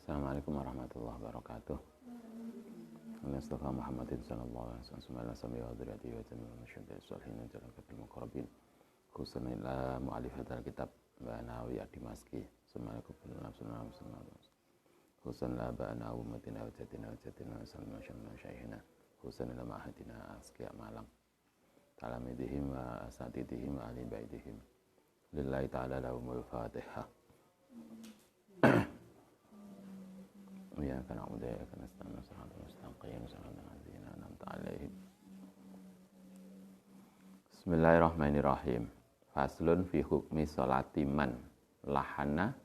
Assalamualaikum warahmatullahi wabarakatuh. Mustafa Muhammadin sallallahu alaihi wasallam sami wa dzurriyyati wa jami'il musyrikin sholihin jalaka bil muqarrabin. Khususan ila mu'allif hadzal kitab wa nawi Dimaski. Assalamualaikum warahmatullahi wabarakatuh. Khususan la ba'na ummatina wa jatina sallallahu syaikhina. Khususan ila ma'hadina asqiya malam. Talamidihim wa asatidihim wa ahli baitihim. Lillahi ta'ala lahumul Fatihah. Iyyaka na'budu wa iyyaka nasta'in ihdinas mustaqim shiratal ladzina an'amta 'alaihim. Bismillahirrahmanirrahim. Faslun fi hukmi sholati man lahana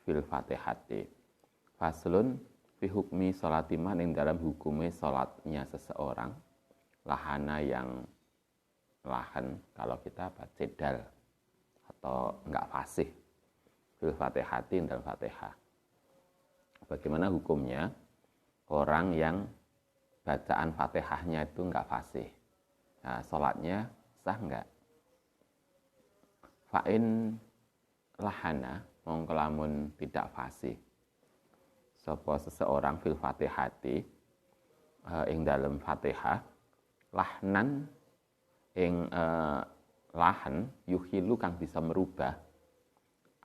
fil Fatihati. Faslun fi hukmi sholati man, ing dalam hukume salatnya seseorang lahana yang lahan kalau kita cedal atau enggak fasih fil Fatihati dalam Fatihah. Bagaimana hukumnya orang yang bacaan Fatihahnya itu enggak fasih? Nah, sholatnya sah enggak? Fa'in lahana, mongko lamun tidak fasih sapa seseorang fil Fatihati ing dalam Fatihah lahnan ing lahan yuhilu kang bisa merubah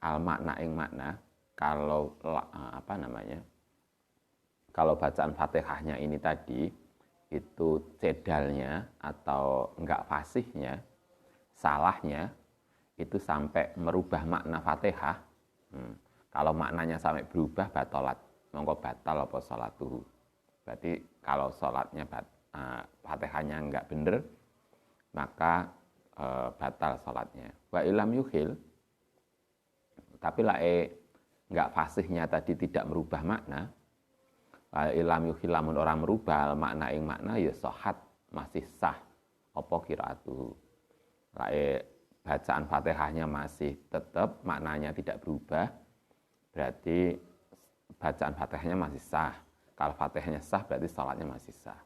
al makna ing makna. Kalau kalau bacaan Fatihahnya ini tadi itu cedalnya atau enggak fasihnya, salahnya itu sampai merubah makna Fatihah. Kalau maknanya sampai berubah batalat, mongko batal apa sholatuhu. Berarti kalau sholatnya Fatihahnya enggak bener, maka batal sholatnya. Wa ilam yuhil, tapi enggak fasihnya tadi tidak merubah makna. Ilam yuhil lamun orang merubah makna ing makna ya sahat, masih sah apa qiraatuhu. Bacaan Fatihahnya masih tetap, maknanya tidak berubah, berarti bacaan Fatihahnya masih sah. Kalau Fatihahnya sah berarti salatnya masih sah.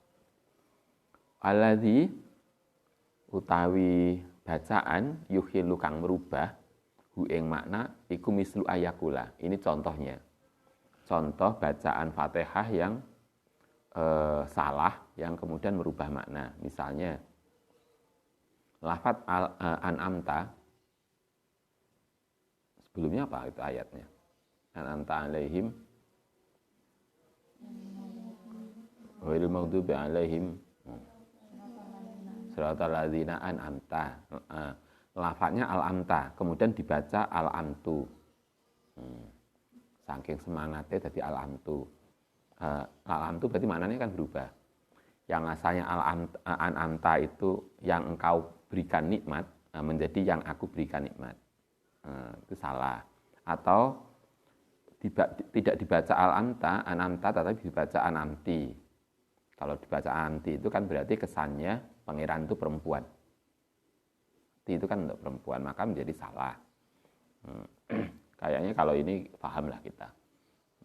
Alladzi utawi bacaan yuhilu kang merubah hu ing makna iku mislu ayakula. Ini contohnya. Contoh bacaan Fatihah yang salah yang kemudian merubah makna. Misalnya lafaz an'amta, sebelumnya apa itu ayatnya? An'amta alaihim ghairil maghdubi alaihim siratal ladzina an'amta. Lafaznya al-amta, kemudian dibaca al-amtu. Saking semangatnya jadi al-amtu. Al-amtu berarti maknanya kan berubah. Yang asalnya al-amta itu yang engkau berikan nikmat, menjadi yang aku berikan nikmat. Itu salah. Atau tidak dibaca al-amta, anamta, tetapi dibaca anamti. Kalau dibaca anamti itu kan berarti kesannya pangeran itu perempuan. Itu kan untuk perempuan, maka menjadi salah. Kayaknya kalau ini pahamlah kita.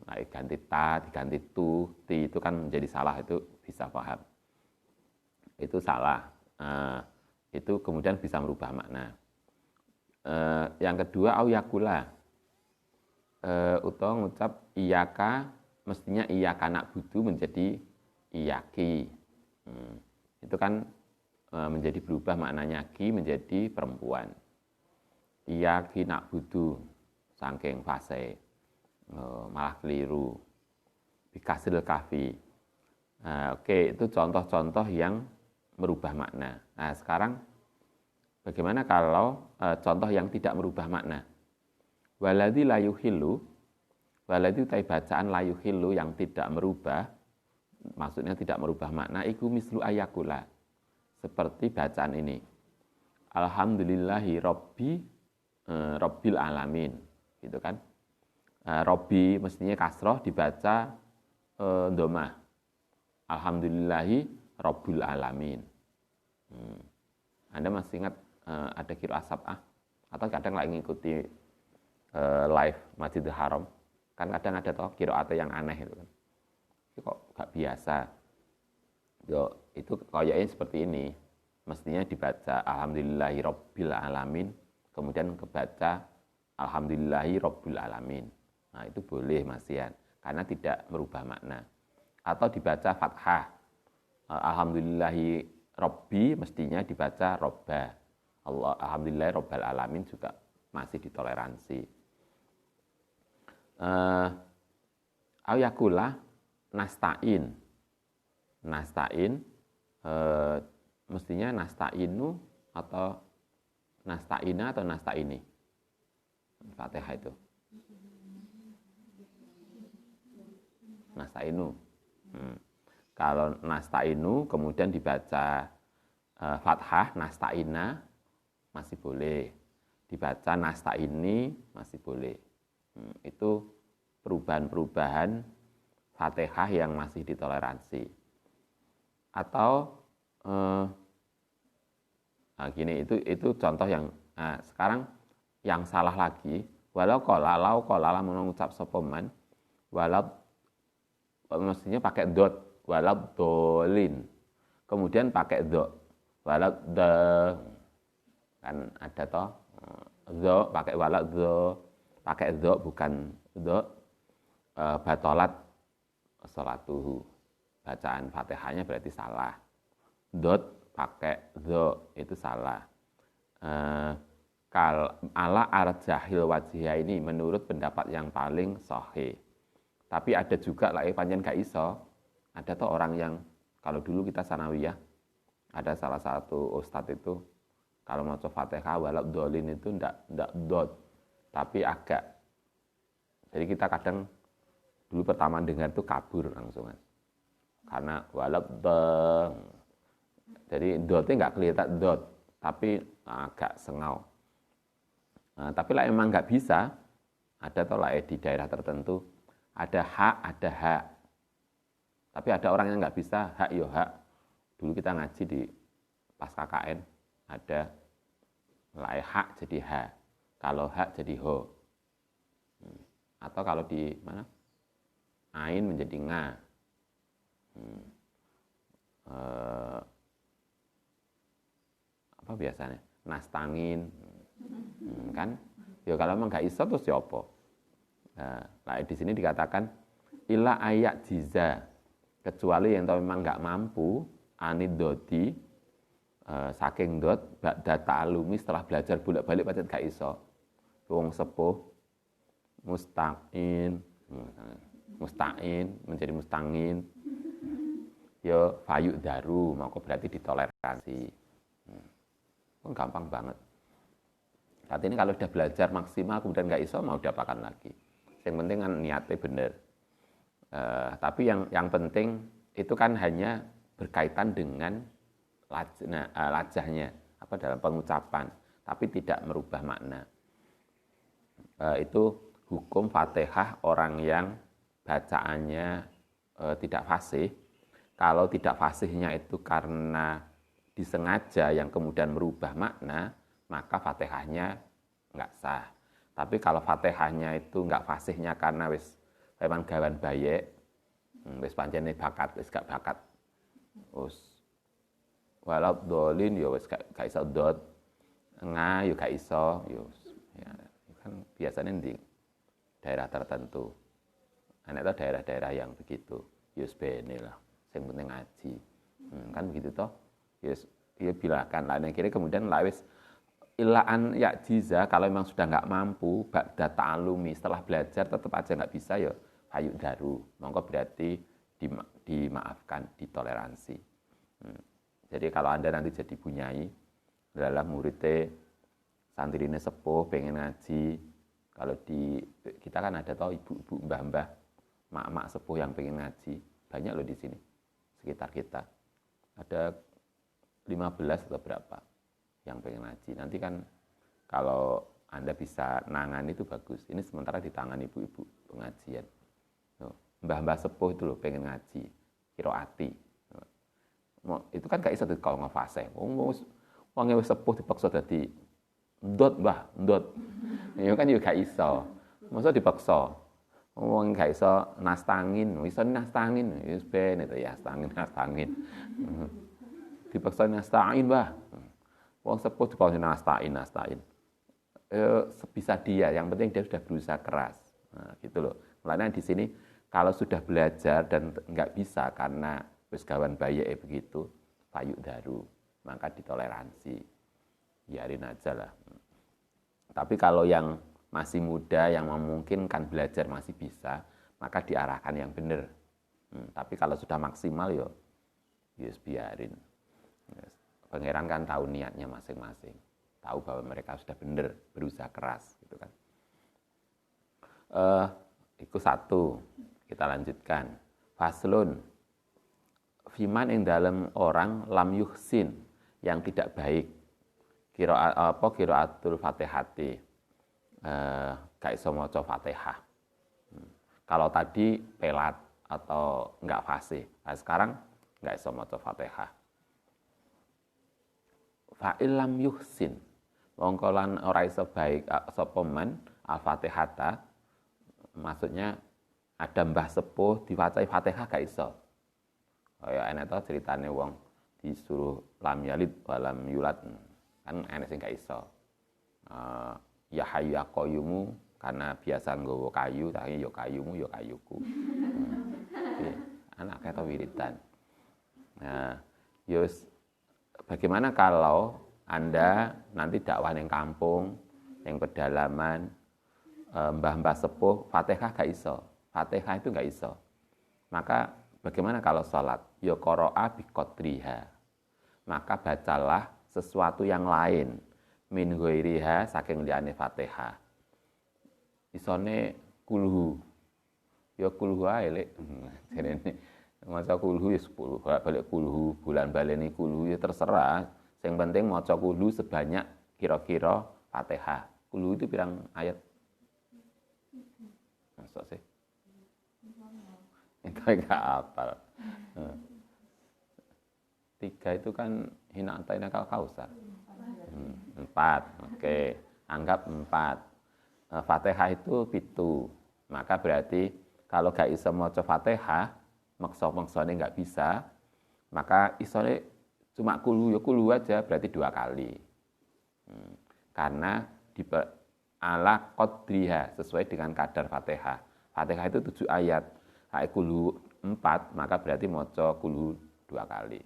Nah, ganti ta, diganti tu, ti itu kan menjadi salah, itu bisa paham. Itu salah. Itu kemudian bisa merubah makna. Yang kedua, au yakula. Utawa ngucap iyaka, mestinya iyaka na'budu menjadi iyaki. Itu kan menjadi berubah maknanya ki menjadi perempuan. Iyaki na'budu saking fase malah keliru. Bikasil kafi. Oke, itu contoh-contoh yang merubah makna. Nah, sekarang bagaimana kalau contoh yang tidak merubah makna? Waladzi la yuhillu, waladzi utai bacaan la yuhillu yang tidak merubah, maksudnya tidak merubah makna, iku mislu ayakula. Seperti bacaan ini. Alhamdulillahi rabbil alamin. Gitu kan? Robbi mestinya kasroh dibaca domah. Alhamdulillahi rabbil alamin. Anda masih ingat ada qiraat sab'ah? Atau kadang lagi ngikuti live Masjidil Haram, kan kadang ada toh qiraat yang aneh itu kan. Itu kok gak biasa. Itu kayaknya seperti ini. Mestinya dibaca alhamdulillahi rabbil alamin, kemudian kebaca alhamdulillahi rabbil alamin. Nah, itu boleh Mas Yan. karena tidak merubah makna. Atau dibaca fathah. Alhamdulillahi Robbi mestinya dibaca Robba. Alhamdulillah Robbal Alamin juga masih ditoleransi. Ayakula nasta'in. Nasta'in mestinya nasta'inu atau nasta'ina atau nasta'ini. Fatihah itu. Nasta'inu. Kalau nasta'inu kemudian dibaca fathah, nasta'ina masih boleh. Dibaca nasta'ini masih boleh. Itu perubahan-perubahan Fatihah yang masih ditoleransi. Atau gini, itu contoh yang sekarang yang salah lagi, walau qala mengucap sopoman, walau mestinya pakai dot, walau dolin, kemudian pakai dot, walau de, kan ada toh, do pakai walau do, pakai do bukan do, batolat sholatuhu, bacaan Fatihahnya berarti salah. Dot pakai do itu salah. Ala arjahil wajihya ini menurut pendapat yang paling sahih. Tapi ada juga lah panjen gak iso. Ada tuh orang yang kalau dulu kita sanawiyah ada salah satu ustadz itu kalau mau Fatihah walab dolin itu ndak dot tapi agak. Jadi kita kadang dulu pertama dengar itu kabur langsung kan. Karena walab dong. Jadi dotnya nggak kelihatan dot tapi agak sengau. Tapi lah emang nggak bisa, ada toh lah di daerah tertentu, ada hak, ada hak. Tapi ada orang yang nggak bisa, hak yo hak. Dulu kita ngaji di pas KKN, ada lah hak jadi hak, kalau hak jadi ho. Atau kalau di mana, ain menjadi nga. Apa biasanya? Nastangin. Kan ya kalau memang nggak iso terus ya apa. Nah, di sini dikatakan ila ayak jiza, kecuali yang tahu memang nggak mampu anidoti saking dot data alumi setelah belajar bolak-balik pancen gak iso. Wong sepuh musta'in menjadi mustangin ya fayu daru, maka berarti ditoleransi. Gampang banget. Saat ini kalau sudah belajar maksimal kemudian nggak iso mau diapakan lagi. Yang penting kan niatnya benar. Tapi yang penting itu kan hanya berkaitan dengan lajahnya apa dalam pengucapan, tapi tidak merubah makna. Itu hukum Fatihah orang yang bacaannya tidak fasih. Kalau tidak fasihnya itu karena disengaja yang kemudian merubah makna, maka Fatihahnya nggak sah. Tapi kalau Fatihahnya itu nggak fasihnya karena wis memang gawan bayek, wis pancene bakat, wis gak bakat, wis walau dolin ya wis gak iso dot, nga ya gak iso, ya kan biasanya di daerah tertentu. Anak itu daerah-daerah yang begitu, ya bene lah, yang penting ngaji, kan begitu toh, ya bilakan lah. Yang kira kemudian lawis ilaan ya jiza, kalau memang sudah nggak mampu ba'da ta'alumi setelah belajar tetap aja nggak bisa ya hayu daru, mongko berarti dimaafkan, ditoleransi. Jadi kalau Anda nanti jadi bunyai adalah muridnya santrine sepuh pengen ngaji, kalau di kita kan ada tau ibu-ibu, mbah-mbah, mak-mak sepuh yang pengen ngaji, banyak loh di sini sekitar kita. Ada 15 atau berapa yang pengen ngaji. Nanti kan kalau Anda bisa nangani itu bagus. Ini sementara di tangan ibu-ibu pengajian. Mbah-mbah sepuh itu loh pengen ngaji, kiroati. Itu kan gak bisa kalau ngefase. Wong wis sepuh dipaksa dadi ndot mbah, ndot. Ya kan juga gak iso. Masa dipaksa. Wong gak iso nastangin, iso nastangin, wis ben itu ya nastangin. Dipaksa nasta'in bah. Wong sepuh dipaksa nasta'in. Sebisa dia, yang penting dia sudah berusaha keras. Nah, gitu loh. Makanya di sini Kalau sudah belajar dan nggak bisa karena wis gawan bayi begitu, payuk daru, maka ditoleransi, biarin aja lah. Tapi kalau yang masih muda, yang memungkinkan belajar masih bisa, maka diarahkan yang benar. Tapi kalau sudah maksimal ya biarin. Pangeran kan tahu niatnya masing-masing, tahu bahwa mereka sudah benar, berusaha keras, gitu kan. Itu satu. Kita lanjutkan. Faslun. Fiman yang dalam orang lam yuhsin, yang tidak baik. Qiraatul Fatihati. Gak iso maca Fatihah. Kalau tadi pelat atau enggak fasih, nah sekarang enggak iso maca Fatihah. Fa'il lam yuhsin, mongko lan ora iso baik sapa man al-Fatihata, maksudnya ada mbah sepuh diwacai Fatihah gak iso. Kaya enek to ceritane wong disuruh lam yalid wa lam yulad, kan enek sing gak iso. Ya hayyu ya qayyumu, karena biasa nggawa kayu, tapi ya kayumu ya kayuku. Anak kata wiridan. Nah, yus, bagaimana kalau Anda nanti dakwah yang kampung, yang pedalaman, mbah-mbah sepuh, Fatihah gak iso. Fatihah itu gak iso. Maka bagaimana kalau sholat? Ya qara'a bi qadriha. Maka bacalah sesuatu yang lain. Min ghairiha, saking liyane Fatihah. Isone kulhu. Ya kulhu ae lek. Jarene maca kulhu ya 10, balik kulhu, bulan baleni kulhu ya terserah. Yang penting maca kulhu sebanyak kira-kira Fatihah. Kulhu itu pirang ayat? Masuk sih. Itu enggak hafal. 3 itu kan hina antaina kal kausar. 4, oke. Anggap 4. Fatihah itu 7. Maka berarti kalau gak iso maca Fatihah, maksa-maksane gak bisa, maka isone cuma kulhu ya kulhu aja, berarti 2 kali. Karena ala qadriha, sesuai dengan kadar Fatihah. Fatihah itu 7 ayat. Kulhu 4, maka berarti maca kulhu 2 kali.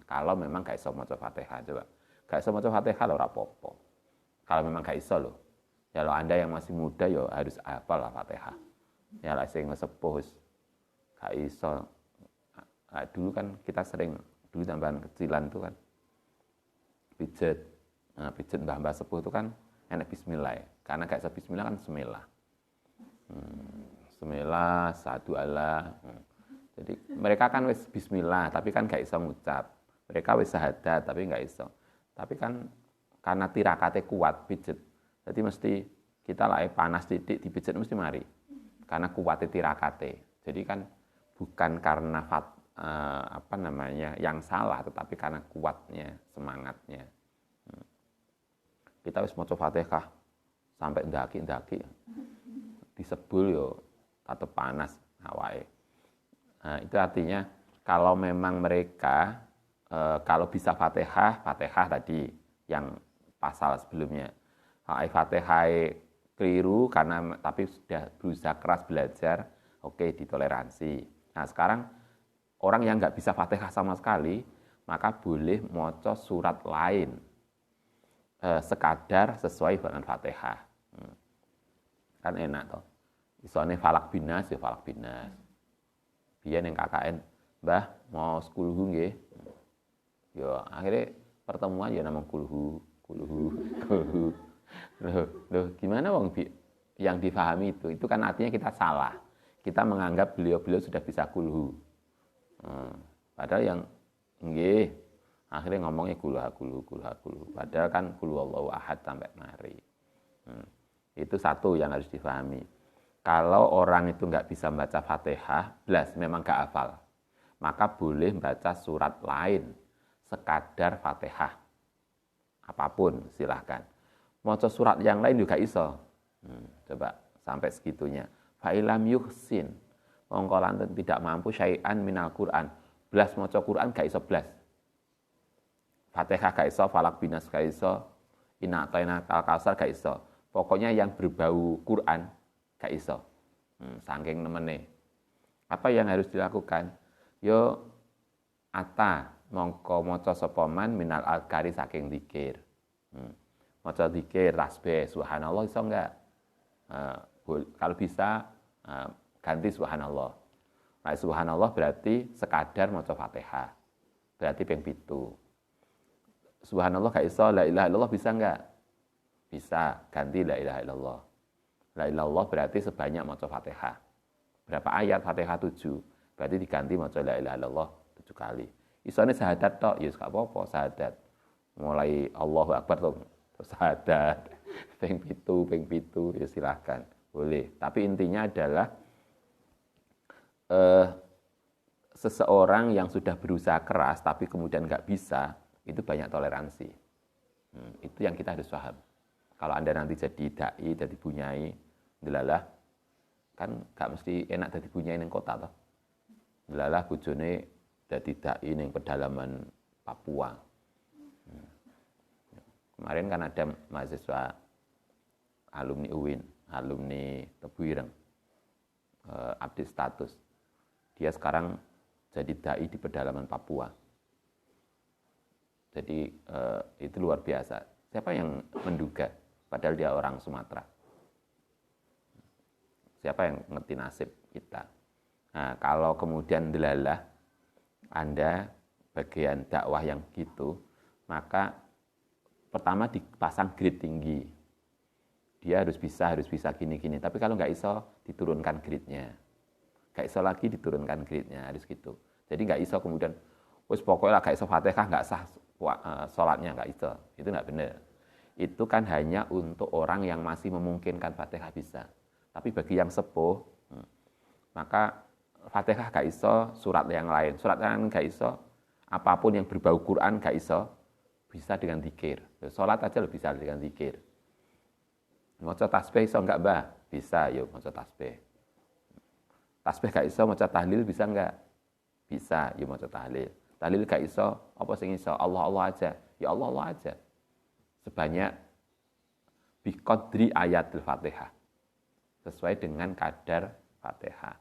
Kalau memang gak iso maca Fatihah, coba. Gak iso maca Fatihah lho ora apa-apa. Kalau memang gak iso lho. Ya kalau Anda yang masih muda ya harus hafal lah Fatihah. Ya lah sing sepuh gak iso. Nah, dulu kan kita sering, dulu tambahan kecilan tuh kan pijet. Nah, pijet mbah-mbah sepuh itu kan enak bismillah ya. Karena gak iso bismillah kan semilah. Semilah, sadu Allah. Jadi mereka kan wis bismillah tapi kan gak iso ngucap. Mereka wis syahadat tapi gak iso. Tapi kan karena tirakate kuat pijet, jadi mesti kita lah panas titik dipijet mesti mari. Karena kuatnya tirakate. Jadi kan bukan karena yang salah, tetapi karena kuatnya semangatnya. Kita wis maca Fatihah sampai ndaki-ndaki disebul yo tetep panas awake. Nah, itu artinya kalau memang mereka kalau bisa Fatihah tadi yang pasal sebelumnya. Fatihah keliru karena tapi sudah berusaha keras belajar, oke, ditoleransi. Nah, sekarang orang yang nggak bisa Fatihah sama sekali, maka boleh maca surat lain sekadar sesuai dengan Fatihah. Kan enak toh. Isone falak binas ya falak binas. Biyen yang KKN, "Mbah, mau kulhu nggih?" Ya akhirnya pertemuan ya namanya kulhu. Loh, gimana wong yang difahami itu kan artinya kita salah. Kita menganggap beliau-beliau sudah bisa kulhu. Padahal yang nggih akhirnya ngomongnya kulhu. Padahal kan kulhu Allahu ahad sampai mari. Itu satu yang harus difahami. Kalau orang itu nggak bisa membaca Fatihah, memang nggak hafal, maka boleh baca surat lain sekadar Fatihah. Apapun silahkan. Maca surat yang lain juga iso. Coba sampai segitunya. Fa'ilam yuhsin. Mongko lanten tidak mampu syai'an minal Qur'an. Blas maca Qur'an gak iso blas. Fatihah gak iso, falak binas gak iso, inna a'taina kal kausar gak iso. Pokoknya yang berbau Quran gak iso. Saking nemene. Apa yang harus dilakukan? Yo ata mongko maca sapa man minal alkari saking zikir. Maca zikir tasbih subhanallah iso enggak? Kalau bisa ganti subhanallah. Nah, subhanallah berarti sekadar maca Fatihah. Berarti ping 7. Subhanallah gak iso la ilaha illallah bisa enggak? Bisa, ganti la ilaha illallah. La ilaha illallah berarti sebanyak maca Fatihah. Berapa ayat Fatihah 7? Berarti diganti maca la ilaha illallah 7 kali. Isone syahadat tok, ya gak apa-apa syahadat. Mulai Allahu Akbar tuh syahadat. Ping 7, ping 7 ya silahkan. Boleh. Tapi intinya adalah seseorang yang sudah berusaha keras tapi kemudian nggak bisa, itu banyak toleransi. Itu yang kita harus paham. Kalau Anda nanti jadi dai, jadi bunyai, delalah, kan nggak mesti enak jadi bunyai ning kota toh. Delalah bojone jadi dai ning pedalaman Papua. Kemarin kan ada mahasiswa alumni UIN, alumni Tebuireng, update status. Dia sekarang jadi dai di pedalaman Papua. Jadi itu luar biasa. Siapa yang menduga? Padahal dia orang Sumatera. Siapa yang ngerti nasib kita? Nah, kalau kemudian delalah Anda bagian dakwah yang gitu, maka pertama dipasang grade tinggi. Dia harus bisa gini-gini. Tapi kalau nggak iso, diturunkan grade-nya. Nggak iso lagi diturunkan grade-nya, harus gitu. Jadi nggak iso kemudian, wis pokoknya nggak iso Fatihah, nggak sah sholatnya, nggak iso. Itu nggak benar. Itu kan hanya untuk orang yang masih memungkinkan Fatihah bisa. Tapi bagi yang sepuh, maka Fatihah nggak iso, surat yang lain. Surat yang lain nggak iso, apapun yang berbau Quran nggak iso, bisa dengan zikir. Sholat aja lo bisa dengan zikir. Maca tasbih iso enggak, Mbah? Bisa, yuk maca tasbih. Tasbih gak iso, maca tahlil bisa enggak? Bisa, yuk maca tahlil. Tahlil gak iso, apa sing iso? Allah Allah aja. Ya Allah Allah aja. Sebanyak biqadri ayatil Fatihah. Sesuai dengan kadar Fatihah.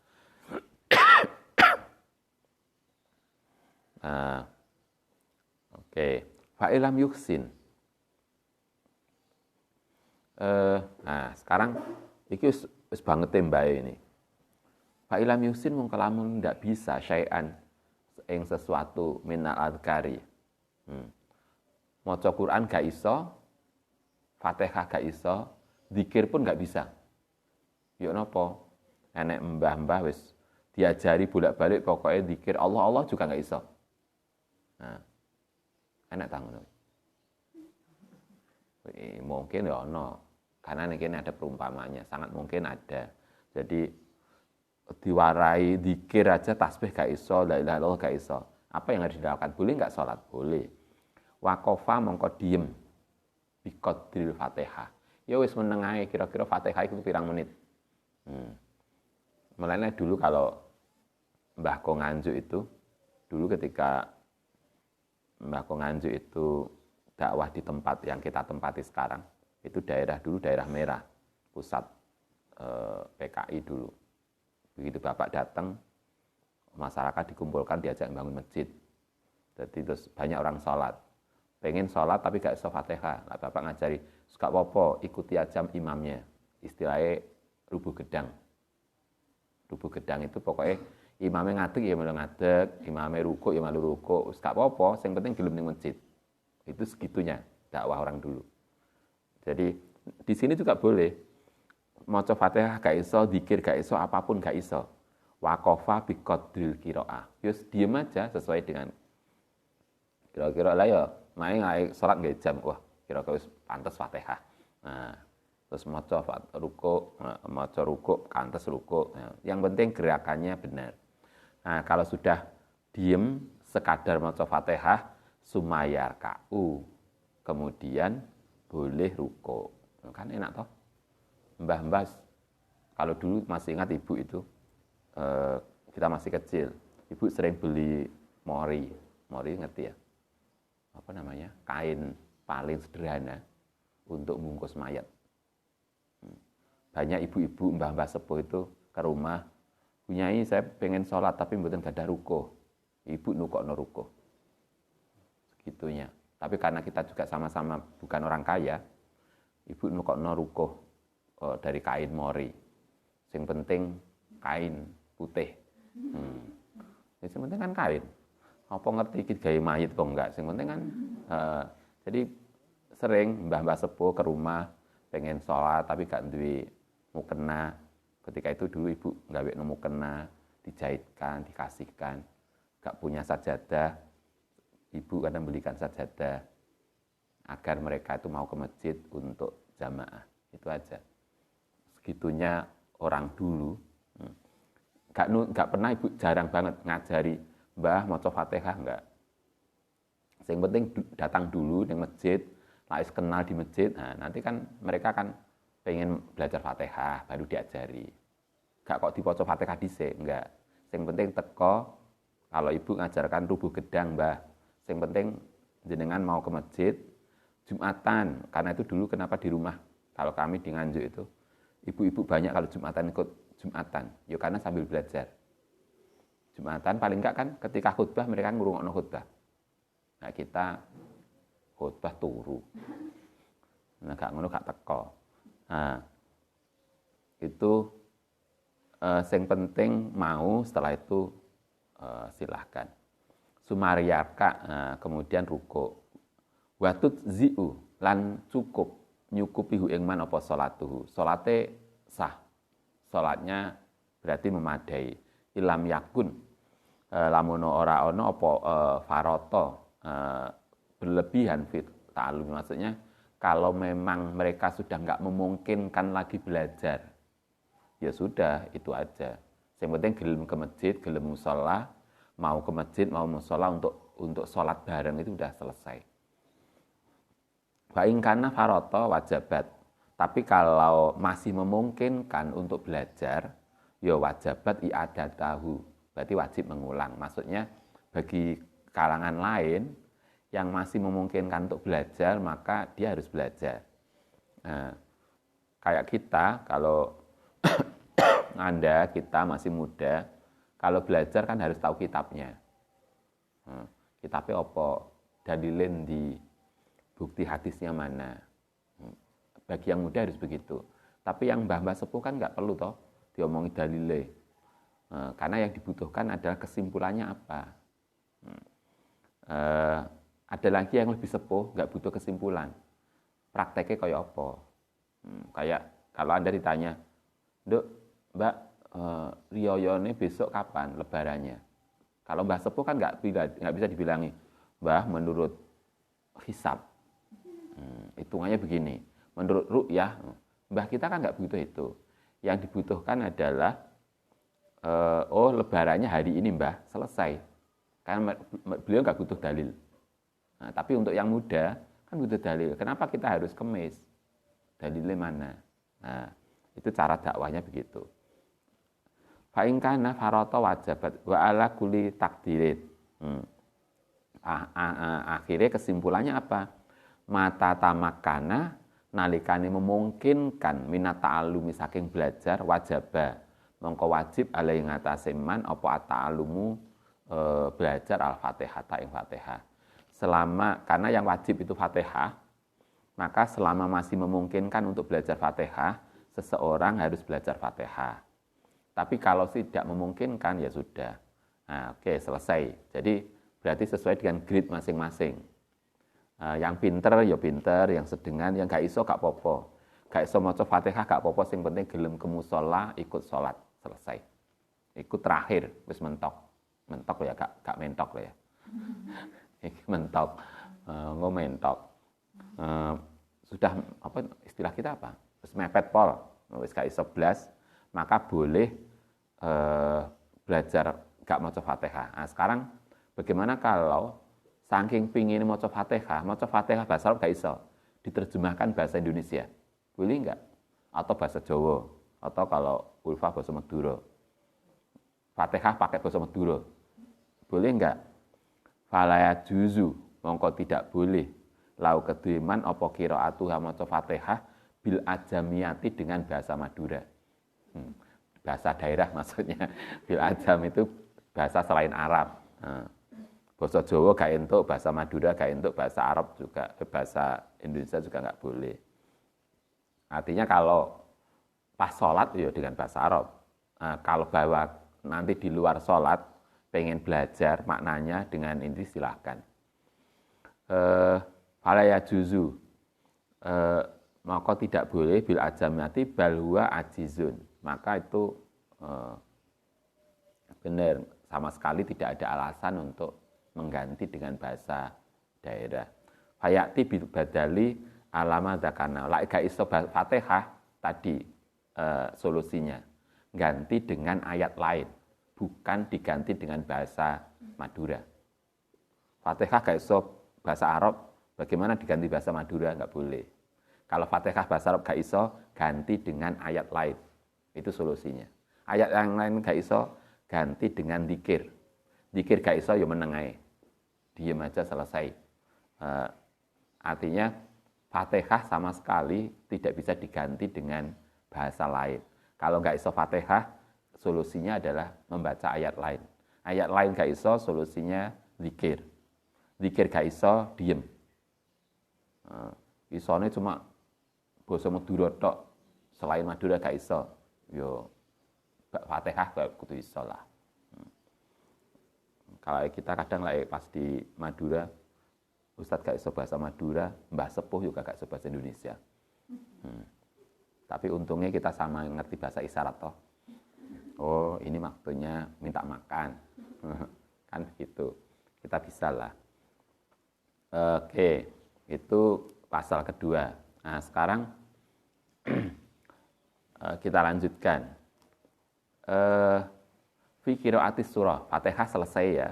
Nah, oke. Fa'ilam yuksin. Nah, sekarang iki wis banget mbae ini. Fa'ilam yuksin mung kelamun ndak bisa syai'an ing sesuatu minal adhkari. Maca Quran gak iso, Fatihah gak iso, zikir pun gak bisa. Yuk napa? Enek mbah-mbah wis diajari bolak-balik pokoknya zikir Allah Allah juga gak iso. Nah, enek ta ngono. Mungkin ya ono. Karena ini ada perumpamannya, sangat mungkin ada. Jadi diwarai zikir aja tasbih gak iso, la ilaha illallah gak iso. Apa yang harus dilakukan? Boleh nggak sholat? Boleh. Wakofa mongko diem biqadril Fatihah. Ya wis meneng ae, kira-kira Fatihah itu pirang menit. Mulanya dulu kalau Mbah Ko Nganjuk itu, dulu ketika Mbah Ko Nganjuk itu dakwah di tempat yang kita tempati sekarang, itu daerah dulu daerah merah, pusat PKI dulu. Begitu Bapak datang, masyarakat dikumpulkan diajak bangun masjid. Jadi terus banyak orang sholat. Pengen sholat tapi gak iso Fatihah. Nah, Bapak ngajari, gak apa-apa, ikuti aja imamnya. Istilahnya rubuh gedang. Rubuh gedang itu pokoknya imamnya ngadeg ya malah ngadeg, imamnya rukuk ya malah rukuk. Gak apa-apa, yang penting gelem ning masjid. Itu segitunya dakwah orang dulu. Jadi di sini juga boleh maca Fatihah gak iso, zikir gak iso, apapun gak iso. Waqafa biqadril qiraah. Yus diem aja sesuai dengan kira-kira lah ya, main salat nggak jam, wah kira-kira wis pantes Fatihah. Nah, terus maca rukuk, pantes rukuk. Nah, yang penting gerakannya benar. Nah, kalau sudah diem sekadar maca Fatihah, sumayar ka'u. Kemudian boleh ruko. Kan enak toh? Mbah-mbah, kalau dulu masih ingat ibu itu, kita masih kecil, ibu sering beli mori ngerti ya? Apa namanya? Kain paling sederhana untuk bungkus mayat. Banyak ibu-ibu, mbah-mbah sepuh itu ke rumah, Bu Nyai saya pengen sholat tapi mboten gadah rukuh. Ibu nukokno rukuh. Segitunya. Tapi karena kita juga sama-sama bukan orang kaya, ibu nukokno rukuh dari kain mori. Yang penting kain putih. Yang penting kan kain. Apa ngerti iki gawe mayit kok enggak? Yang penting kan jadi sering mbah-mbah sepuh ke rumah pengen sholat tapi gak duwe mukena. Ketika itu dulu ibu gawe mukena, dijahitkan, dikasihkan. Gak punya sajadah, ibu kadang belikan sajadah agar mereka itu mau ke masjid untuk jamaah. Itu aja. Segitunya orang dulu. Gak pernah ibu jarang banget ngajari mbah maca Fatihah enggak. Yang penting datang dulu di masjid, lais kenal di masjid. Nah, nanti kan mereka kan pengen belajar Fatihah baru diajari. Gak kok dipoco Fatihah dhisik, enggak. Yang penting teko kalau ibu ngajarkan rubuh gedang, mbah. Yang penting jenengan mau ke masjid Jumatan. Karena itu dulu kenapa di rumah kalau kami di Nganjuk itu ibu-ibu banyak kalau Jumatan ikut Jumatan. Ya karena sambil belajar. Jumatan paling enggak kan ketika khutbah mereka ngurungokno khutbah. Nah kita khutbah turu. Nah gak ngono gak teko. Nah itu yang penting mau, setelah itu silahkan. Sumaryaka, kemudian ruku. Watut zi'u lan cukup nyukupi hu ing man apa salatuhu. Salate sah. Salatnya berarti memadai. Ilam yakun lamun ora ana apa farata berlebihan fit ta'allum. Maksudnya kalau memang mereka sudah enggak memungkinkan lagi belajar, ya sudah itu aja. Yang penting gelem ke masjid, gelem mushola, mau ke masjid, mau mushola untuk sholat bareng itu sudah selesai. Wa in kana farata wajabat. Tapi kalau masih memungkinkan untuk belajar, ya wajabat i'adatahu. Berarti wajib mengulang. Maksudnya bagi kalangan lain yang masih memungkinkan untuk belajar, maka dia harus belajar. Nah, kayak kita kalau kita masih muda, kalau belajar kan harus tahu kitabnya. Kitabnya apa? Dalilin di bukti hadisnya mana. Bagi yang muda harus begitu. Tapi yang mbah-mbah sepuh kan nggak perlu toh diomongi dalile. Karena yang dibutuhkan adalah kesimpulannya apa. Ada lagi yang lebih sepuh, nggak butuh kesimpulan. Prakteknya kayak apa? Kayak kalau Anda ditanya, Duk, Mbak, riyoyone besok kapan lebarannya? Kalau Mbah Sepuh kan nggak bisa dibilangi, Mbah menurut hisab, hitungannya begini, menurut ru'yah, Mbah kita kan nggak butuh itu. Yang dibutuhkan adalah, lebarannya hari ini Mbah, selesai. Karena beliau nggak butuh dalil. Nah, tapi untuk yang muda kan butuh dalil. Kenapa kita harus kemis? Dalilnya mana? Nah, itu cara dakwahnya begitu. Fa in kana farata wajabat wa ala kulli takdirin. Akhirnya kesimpulannya apa? Mata tamakana nalikane memungkinkan minat ta'allumi saking belajar wajaba. Mongko wajib alai ngatasi man apa ta'allumu belajar Al-Fatihah ing Fatihah. Selama karena yang wajib itu Fatihah, maka selama masih memungkinkan untuk belajar Fatihah, seseorang harus belajar Fatihah. Tapi kalau tidak memungkinkan, ya sudah. Nah, oke, selesai. Jadi, berarti sesuai dengan grade masing-masing. Yang pinter, ya pinter. Yang sedengan, yang gak iso, gak popo. Gak iso maca Fatihah, gak popo. Yang penting gelem ke musola, ikut sholat. Selesai. Ikut terakhir, wis mentok. Mentok ya, gak mentok ya. Mentok. Ngomentok. Sudah, apa istilah kita apa? Wis mepet pol. Wis gak iso blas. Maka boleh belajar gak maca Fatihah. Nah, sekarang bagaimana kalau saking pingin maca Fatihah bahasa Arab gak iso, diterjemahkan bahasa Indonesia. Boleh enggak? Atau bahasa Jawa, atau kalau Ulfa bahasa Madura. Fatihah pakai bahasa Madura. Boleh enggak? Falaya juzu, mongko tidak boleh. Lau keduiman apa qiraatuha maca Fatihah bil ajamiyati dengan bahasa Madura. bahasa daerah maksudnya. Bil ajam itu bahasa selain Arab. Bahasa Jawa gak entuk, bahasa Madura gak entuk, bahasa Arab juga, bahasa Indonesia juga nggak boleh. Artinya kalau pas sholat ya dengan bahasa Arab. Kalau bawa nanti di luar sholat, pengen belajar maknanya dengan ini silahkan. Falaya juzu, maka tidak boleh bil ajamati bal huwa ajizun. Maka itu benar, sama sekali tidak ada alasan untuk mengganti dengan bahasa daerah. Fayati bil badali alama dzakana. Lek gak iso Fatihah tadi solusinya. Ganti dengan ayat lain, bukan diganti dengan bahasa Madura. Fatihah gak iso bahasa Arab, bagaimana diganti bahasa Madura? Enggak boleh. Kalau Fatihah bahasa Arab gak iso, ganti dengan ayat lain. Itu solusinya. Ayat yang lain gak iso, ganti dengan dzikir. Dzikir gak iso, ya menengai. Diam aja selesai. Artinya Fatihah sama sekali tidak bisa diganti dengan bahasa lain. Kalau nggak iso Fatihah, solusinya adalah membaca ayat lain. Ayat lain nggak iso, solusinya zikir. Zikir nggak iso, diem. Isone cuma basa Madura tok, selain Madura nggak iso. Yo Fatihah kudu iso lah. Kalau kita kadang lah pas di Madura, Ustadz gak iso bahasa Madura, Mbah Sepuh juga gak iso bahasa Indonesia. Tapi untungnya kita sama ngerti bahasa isyarat toh. Oh ini maksudnya minta makan. Kan begitu. Kita bisa lah. Oke, itu pasal kedua. Nah sekarang kita lanjutkan. Fi qiraatis surah, Fatihah selesai ya.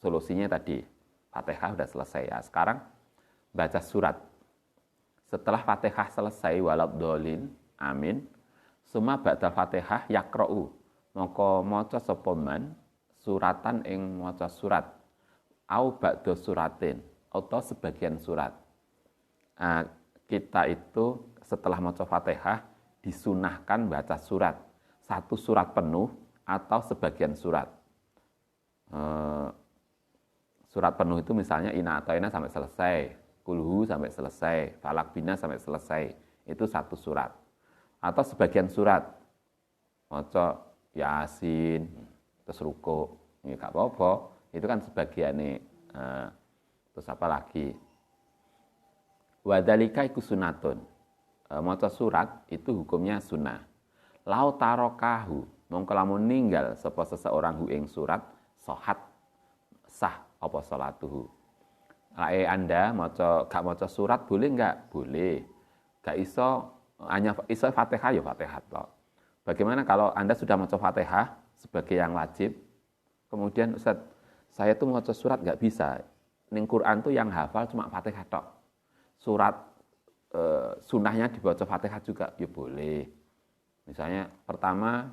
Solusinya tadi, Fatihah udah selesai ya. Sekarang baca surat. Setelah Fatihah selesai waladhdallin, amin. Suma ba'da Fatihah yaqra'u. Maka maca sapa man suratan ing maca surat. Au ba'da suratin, atau sebagian surat. Kita itu setelah maca Fatihah disunahkan baca surat. Satu surat penuh atau sebagian surat. Surat penuh itu misalnya Inna Atoina sampai selesai, Kulhu sampai selesai, Falak Bina sampai selesai. Itu satu surat. Atau sebagian surat. Maca Yasin, terus ruku. Ya gak apa-apa. Itu kan sebagiannya. Terus apa lagi? Wadhalika iku sunatun. Maca surat itu hukumnya sunnah. Lau tarokahu, mongko lamun ninggal sapa seseorang hu ing surat sohat sah apa salatuhu. Lae Anda gak maca surat boleh enggak? Boleh. Gak iso hanya iso Fatihah ya Fatihah toh. Bagaimana kalau Anda sudah maca Fatihah sebagai yang wajib, kemudian Ustaz, saya tuh maca surat enggak bisa. Ning Quran tuh yang hafal cuma Fatihah tok. Surat sunahnya dibaca Fatihah juga ya boleh. Misalnya pertama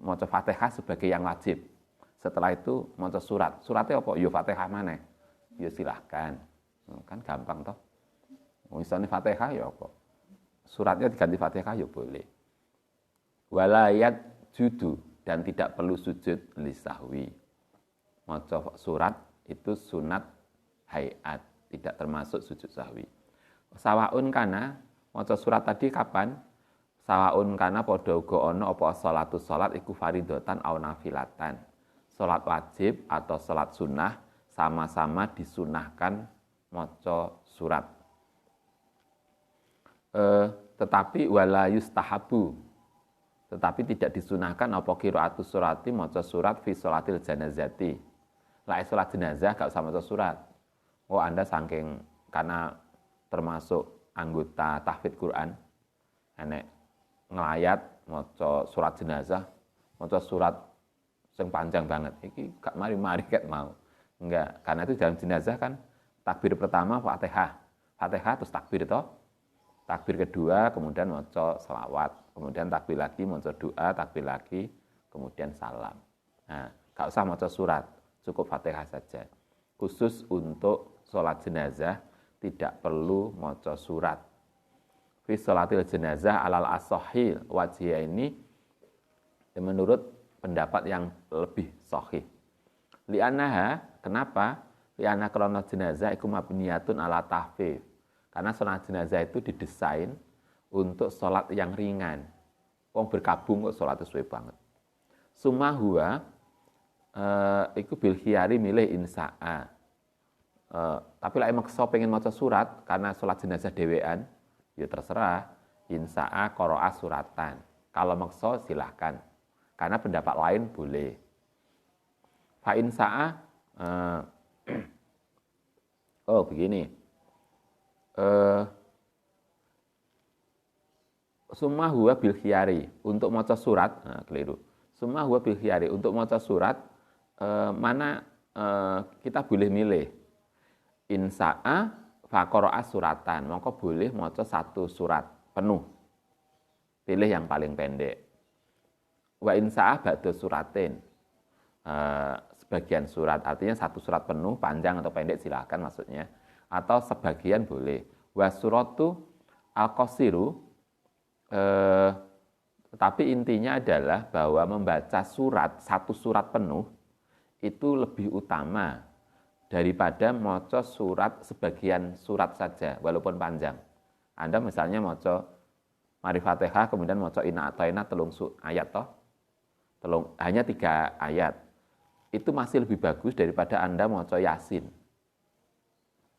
maca Fatihah sebagai yang wajib. Setelah itu maca surat. Suratnya apa? Ya Fatihah maneh. Ya silahkan. Kan gampang toh. Misalnya Fatihah ya apa? Suratnya diganti Fatihah ya boleh. Walayat judu, dan tidak perlu sujud lisahwi. Maca surat itu sunat hayat, tidak termasuk sujud sahwi. Sawaun kana maca surat tadi kapan? Sawaun kana padha uga ana apa sholatu sholat iku faridatan au nafilatan. Sholat wajib atau sholat sunnah sama-sama disunahkan maca surat. Tetapi wala yustahabu, tetapi tidak disunahkan apa qiraatus surati maca surat fi sholatil janazati. Lah sholat jenazah gak usah maca surat. Oh Anda saking karena termasuk anggota tahfidz Quran, enek ngelayat maca surat jenazah, maca surat yang panjang banget. Iki gak mari-mari ket mau. Enggak, karena itu dalam jenazah kan takbir pertama Fatihah. Fatihah terus takbir toh. Takbir kedua kemudian maca selawat, kemudian takbir lagi maca doa, takbir lagi, kemudian salam. Nah, gak usah maca surat, cukup Fatihah saja. Khusus untuk sholat jenazah tidak perlu maca surat. Fi sholatil jenazah alal as-sahih wajhiya ini menurut pendapat yang lebih sahih. Li'annaha, kenapa? Li'anna krana jenazah iku mabniyatun ala tahfif. Karena sholat jenazah itu didesain untuk sholat yang ringan. Wong berkabung kok sholat suwe banget. Summa huwa iku bil khiyari milih insa'a. Tapi lek maksa pengen maca surat karena sholat jenazah dhewean, ya terserah. Insa'a qara'a suratan. Kalau maksa silahkan. Karena pendapat lain boleh. Fa insa'a oh begini. Summa huwa bil khiyari untuk maca surat, nah, keliru. Summa huwa bil khiyari untuk maca surat mana kita boleh milih. Insa'a fa qara'a suratan, maka boleh maca satu surat penuh. Pilih yang paling pendek. Wa insa'a ba'da suratin. Sebagian surat, artinya satu surat penuh, panjang atau pendek silakan maksudnya. Atau sebagian boleh. Wa suratu al-qasiru, tetapi intinya adalah bahwa membaca surat, satu surat penuh, itu lebih utama daripada maca surat sebagian surat saja, walaupun panjang. Anda misalnya maca mari Fatihah, kemudian maca inna a'tayna telung ayat toh, hanya 3 ayat. Itu masih lebih bagus daripada Anda maca Yasin.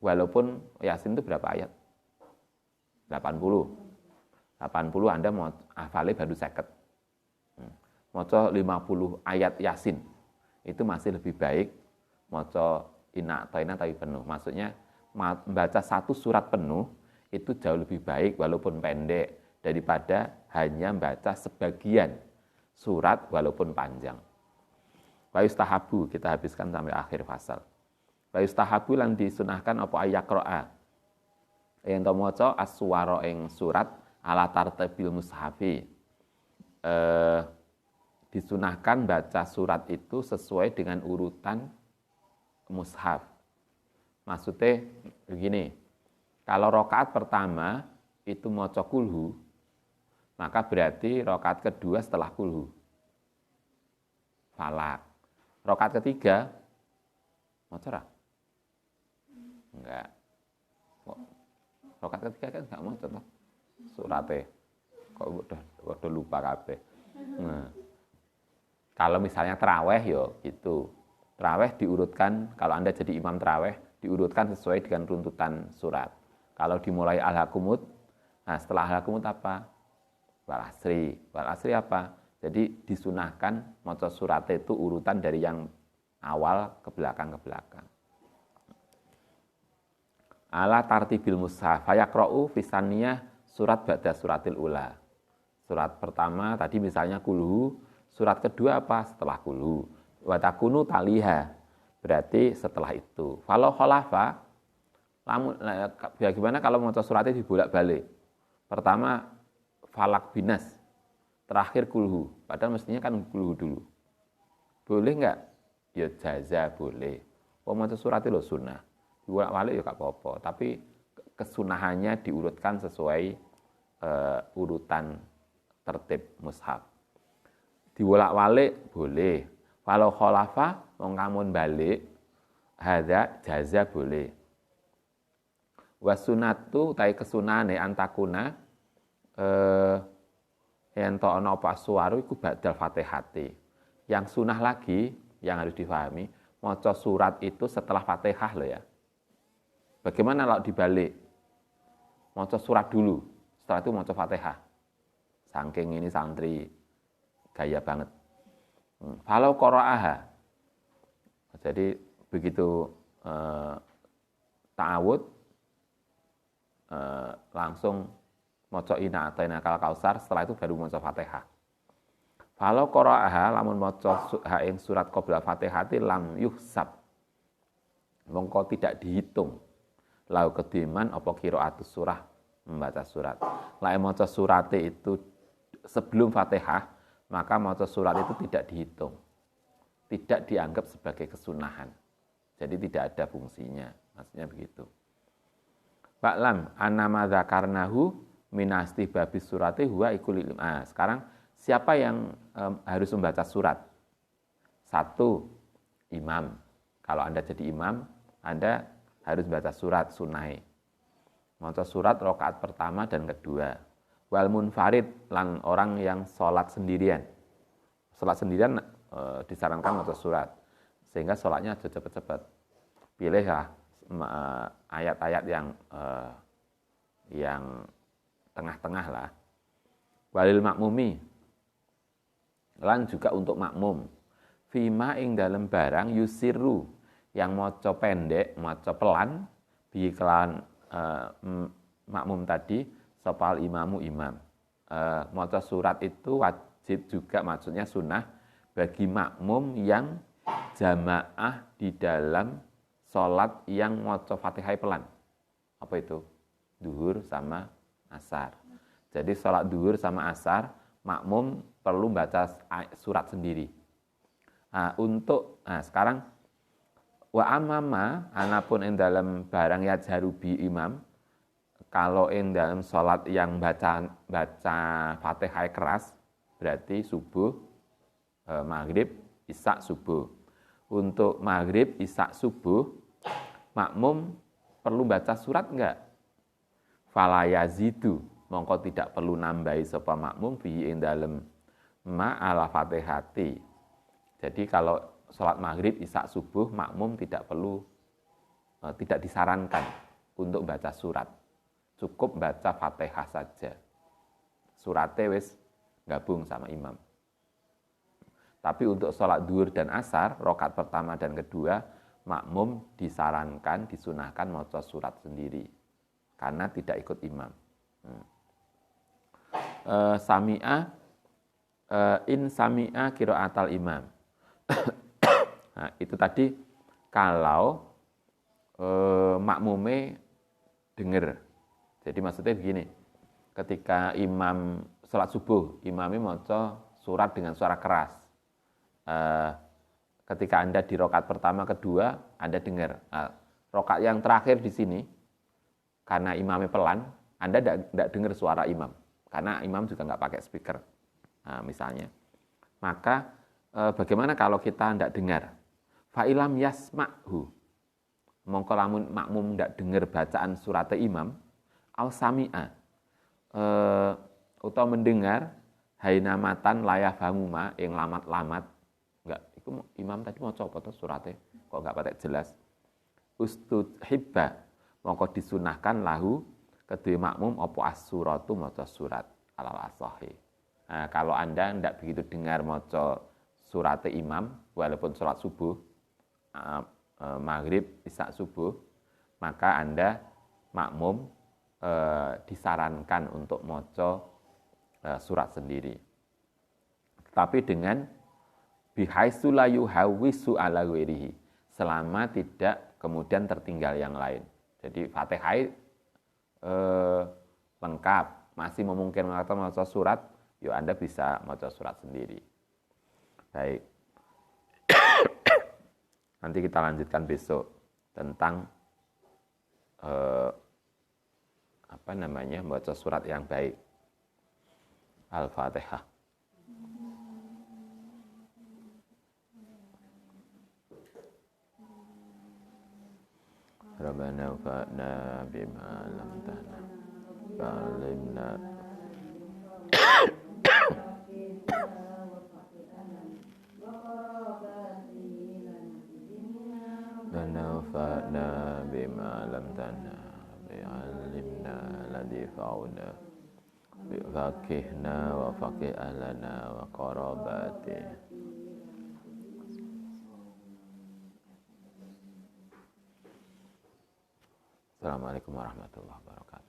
Walaupun Yasin itu berapa ayat? 80 Anda mau hafalnya baru 50. Maca 50 ayat Yasin. Itu masih lebih baik maca inna a'tayna tapi penuh. Maksudnya membaca satu surat penuh itu jauh lebih baik walaupun pendek daripada hanya membaca sebagian surat walaupun panjang. Wa yustahabu, kita habiskan sampai akhir fasal. Wa yustahabu lan disunahkan apa ayaqra'a. Yen to maca as-suwara ing surat ala tartibil mushafi. Disunahkan baca surat itu sesuai dengan urutan mushaf. Maksudnya begini, kalau rakaat pertama itu maca kulhu, maka berarti rakaat kedua setelah kulhu falak. Rakaat ketiga maca ra? Enggak. Rakaat ketiga kan enggak maca toh surate. Kok udah lupa kabeh. Nah, kalau misalnya taraweh ya gitu. Taraweh diurutkan, kalau Anda jadi imam taraweh, diurutkan sesuai dengan runtutan surat. Kalau dimulai al-hakumut, nah setelah al-hakumut apa? Wal asri. Wal asri apa? Jadi disunahkan maca surat itu urutan dari yang awal ke belakang. Ala tartibil mushaf. Fayaqra'u fisaniyah surat ba'da suratil ula. Surat pertama tadi misalnya kulhu, surat kedua apa? Setelah kulhu. Wa takunu taliha. Berarti setelah itu. Kalau khalafa, bagaimana kalau maca suratnya dibolak-balik? Pertama falak binas, terakhir kulhu. Padahal mestinya kan kulhu dulu. Boleh enggak? Ya jaza boleh. Maca suratnya lo sunnah. Dibolak-balik ya gak apa-apa. Tapi kesunahannya diurutkan sesuai urutan tertib mushaf. Dibolak-balik boleh. Kalau khalafa wong kamun balik, hadza jaza boleh. Wasunatu tai kesunahane antakuna yen to ana apa suwaru iku ba'dal Fatihati. Yang sunah lagi yang harus difahami, maca surat itu setelah Fatihah loh ya. Bagaimana kalau dibalik? Maca surat dulu, setelah itu maca Fatihah. Saking ini santri gaya banget. Falau qara'aha. Jadi begitu ta'awud langsung maca inna a'tayna kal kausar, setelah itu baru maca Fatihah. Falau qara'aha lamun maca ing surat qabla Fatihati lam yuhsab. Mongko tidak dihitung. Lau kediman apa qiraatus surah membaca surat. Lain maca surate itu sebelum Fatihah, maka maca surat itu tidak dihitung. Tidak dianggap sebagai kesunahan. Jadi tidak ada fungsinya. Maksudnya begitu. Ba'lam anama dzakarnahu minasti babis surati huwa ikul ilm. Sekarang siapa yang harus membaca surat? Satu, imam. Kalau Anda jadi imam, Anda harus baca surat sunai. Maca surat rakaat pertama dan kedua. Wal munfarid, lan orang yang sholat sendirian. Sholat sendirian disarankan maca surat. Sehingga sholatnya aja cepat-cepat. Pilih ya ayat-ayat yang tengah-tengah lah. Walil makmumi, lan juga untuk makmum. Fima ing dalam barang yusiru, yang maca pendek, maca pelan, bi kelan makmum tadi, sopal imamu imam. Maca surat itu wajib juga, maksudnya sunnah bagi makmum yang jamaah di dalam sholat yang maca Fatihah pelan. Apa itu? Duhur sama asar. Jadi sholat duhur sama asar, makmum perlu baca surat sendiri. Sekarang wa amama, anapun yang dalam barang yajharubi imam, kalau yang dalam sholat yang baca Fatihah keras, berarti subuh, maghrib, isya, subuh. Untuk maghrib, isya, subuh, makmum perlu baca surat enggak? Fala yazidu, mongko tidak perlu nambahi sapa makmum fi ing dalem ma ala Fatihati. Jadi kalau sholat maghrib, isya, subuh, makmum tidak disarankan untuk baca surat. Cukup baca Fatihah saja. Suratnya wis gabung sama imam. Tapi untuk sholat duhur dan asar, rakaat pertama dan kedua, makmum disarankan, disunahkan maca surat sendiri. Karena tidak ikut imam. In sami'a qiraatal imam. Nah, itu tadi kalau makmume dengar. Jadi maksudnya begini, ketika imam sholat subuh, imamnya maca surat dengan suara keras. Ketika Anda di rakaat pertama, kedua, Anda dengar. Rakaat yang terakhir di sini, karena imamnya pelan, Anda tidak dengar suara imam. Karena imam juga nggak pakai speaker, misalnya. Maka bagaimana kalau kita tidak dengar? Fa'ilam yasma'hu, mongko lamun makmum tidak dengar bacaan surat imam, aw sami'a, atau mendengar hainamatan layafhamuma, yang lamat-lamat, enggak, itu imam tadi mau coba tuh suratnya, kok enggak pakai jelas. Ustudhibba, mongko disunahkan lahu kedua makmum opo as-suratu maca surat alal asahi. Nah, kalau Anda tidak begitu dengar maca surat imam, walaupun sholat subuh, maghrib, isya, subuh, maka Anda makmum disarankan untuk maca surat sendiri. Tapi dengan bihaitsu la yuhawwisu ala ghairihi, selama tidak kemudian tertinggal yang lain. Jadi Fatihah lengkap, masih memungkinkan maca surat, yuk Anda bisa maca surat sendiri. Baik. Nanti kita lanjutkan besok tentang baca surat yang baik. Al-Fatihah. Rabbana fa'na bima lam ta'na fa'alimna Fa'na bima lam ta'na bi'alimna ladhi fa'una bi'faqihna wa faqih ahlana wa qarabati. Assalamualaikum warahmatullahi wabarakatuh.